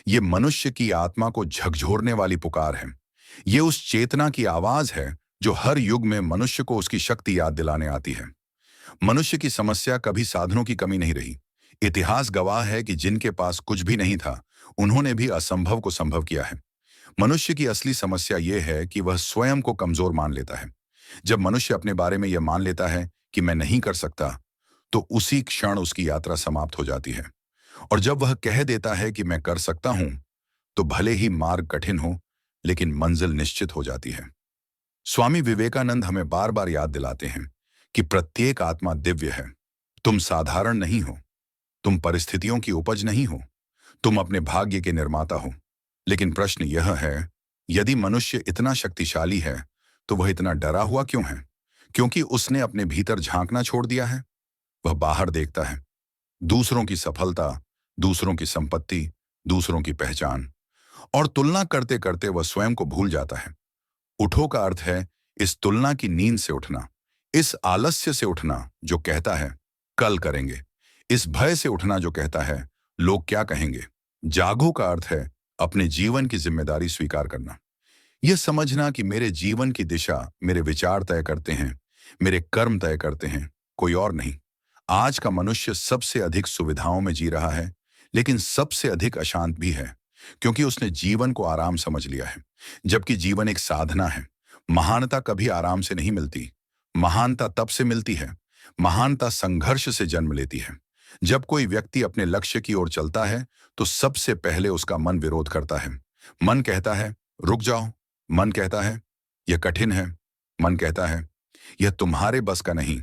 ये मनुष्य की आत्मा को झकझोरने वाली पुकार है। ये उस चेतना की आवाज है जो हर युग में मनुष्य को उसकी शक्ति याद दिलाने आती है। मनुष्य की समस्या कभी साधनों की कमी नहीं रही। इतिहास गवाह है कि जिनके पास कुछ भी नहीं था, उन्होंने भी असंभव को संभव किया है। मनुष्य की असली समस्या यह है कि वह स्वयं को कमजोर मान लेता है। जब मनुष्य अपने बारे में यह मान लेता है कि मैं नहीं कर सकता, तो उसी क्षण उसकी यात्रा समाप्त हो जाती है। और जब वह कह देता है कि मैं कर सकता हूं, तो भले ही मार्ग कठिन हो, लेकिन मंजिल निश्चित हो जाती है। स्वामी विवेकानंद हमें बार बार याद दिलाते हैं कि प्रत्येक आत्मा दिव्य है। तुम साधारण नहीं हो, तुम परिस्थितियों की उपज नहीं हो, तुम अपने भाग्य के निर्माता हो। लेकिन प्रश्न यह है, यदि मनुष्य इतना शक्तिशाली है, तो वह इतना डरा हुआ क्यों है? क्योंकि उसने अपने भीतर झांकना छोड़ दिया है। वह बाहर देखता है, दूसरों की सफलता, दूसरों की संपत्ति, दूसरों की पहचान, और तुलना करते करते वह स्वयं को भूल जाता है। उठो का अर्थ है इस तुलना की नींद से उठना, इस आलस्य से उठना जो कहता है कल करेंगे, इस भय से उठना जो कहता है लोग क्या कहेंगे। जागो का अर्थ है अपने जीवन की जिम्मेदारी स्वीकार करना। यह समझना कि मेरे जीवन की दिशा मेरे विचार तय करते हैं, मेरे कर्म तय करते हैं, कोई और नहीं। आज का मनुष्य सबसे अधिक सुविधाओं में जी रहा है, लेकिन सबसे अधिक अशांत भी है, क्योंकि उसने जीवन को आराम समझ लिया है। जबकि जीवन एक साधना है। महानता कभी आराम से नहीं मिलती। महानता तब से मिलती है, महानता संघर्ष से जन्म लेती है। जब कोई व्यक्ति अपने लक्ष्य की ओर चलता है, तो सबसे पहले उसका मन विरोध करता है। मन कहता है रुक जाओ, मन कहता है यह कठिन है, मन कहता है यह तुम्हारे बस का नहीं।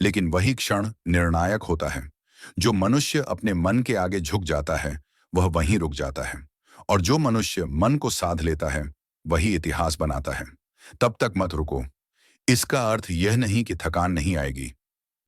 लेकिन वही क्षण निर्णायक होता है। जो मनुष्य अपने मन के आगे झुक जाता है, वह वहीं रुक जाता है। और जो मनुष्य मन को साध लेता है, वही इतिहास बनाता है। तब तक मत रुको। इसका अर्थ यह नहीं कि थकान नहीं आएगी।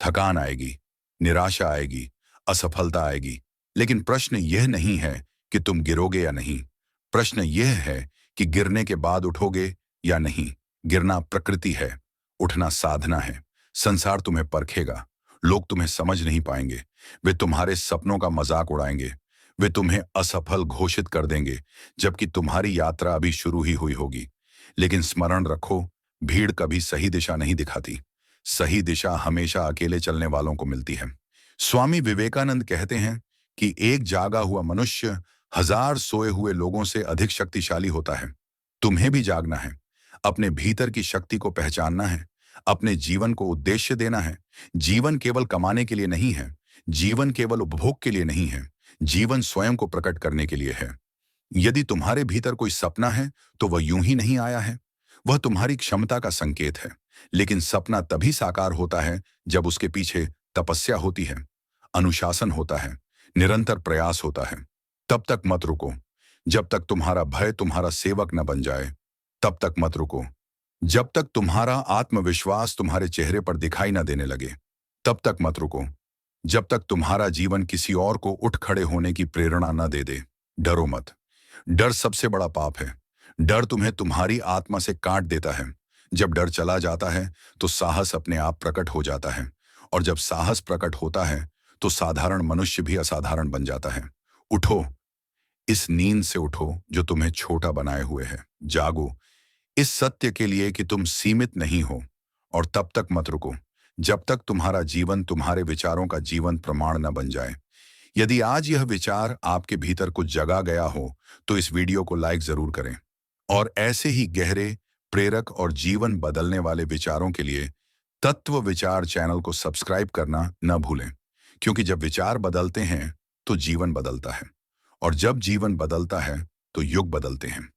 थकान आएगी, निराशा आएगी, असफलता आएगी। लेकिन प्रश्न यह नहीं है कि तुम गिरोगे या नहीं। प्रश्न यह है कि गिरने के बाद उठोगे या नहीं। गिरना प्रकृति है, उठना साधना है। संसार तुम्हें परखेगा, लोग तुम्हें समझ नहीं पाएंगे। वे तुम्हारे सपनों का मजाक उड़ाएंगे, वे तुम्हें असफल घोषित कर देंगे, जबकि तुम्हारी यात्रा अभी शुरू ही हुई होगी। लेकिन स्मरण रखो, भीड़ कभी सही दिशा नहीं दिखाती। सही दिशा हमेशा अकेले चलने वालों को मिलती है। स्वामी विवेकानंद कहते हैं कि एक जागा हुआ मनुष्य हजार सोए हुए लोगों से अधिक शक्तिशाली होता है। तुम्हें भी जागना है, अपने भीतर की शक्ति को पहचानना है, अपने जीवन को उद्देश्य देना है। जीवन केवल कमाने के लिए नहीं है, जीवन केवल उपभोग के लिए नहीं है, जीवन स्वयं को प्रकट करने के लिए है। यदि तुम्हारे भीतर कोई सपना है, तो वह यूं ही नहीं आया है। वह तुम्हारी क्षमता का संकेत है। लेकिन सपना तभी साकार होता है जब उसके पीछे तपस्या होती है, अनुशासन होता है, निरंतर प्रयास होता है। तब तक मत रुको। जब तक तुम्हारा भय तुम्हारा सेवक न बन जाए, तब तक मत रुको। जब तक तुम्हारा आत्मविश्वास तुम्हारे चेहरे पर दिखाई न देने लगे, तब तक मत रुको। जब तक तुम्हारा जीवन किसी और को उठ खड़े होने की प्रेरणा न दे दे, डरो मत। डर सबसे बड़ा पाप है। डर तुम्हें तुम्हारी आत्मा से काट देता है। जब डर चला जाता है, तो साहस अपने आप प्रकट हो जाता है। और जब साहस प्रकट होता है, तो साधारण मनुष्य भी असाधारण बन जाता है। उठो, इस नींद से उठो जो तुम्हें छोटा बनाए हुए है। जागो इस सत्य के लिए कि तुम सीमित नहीं हो। और तब तक मत रुको जब तक तुम्हारा जीवन तुम्हारे विचारों का जीवन प्रमाण न बन जाए। यदि आज यह विचार आपके भीतर कुछ जगा गया हो, तो इस वीडियो को लाइक जरूर करें। और ऐसे ही गहरे, प्रेरक और जीवन बदलने वाले विचारों के लिए तत्व विचार चैनल को सब्सक्राइब करना न भूलें। क्योंकि जब विचार बदलते हैं, तो जीवन बदलता है। और जब जीवन बदलता है, तो युग बदलते हैं।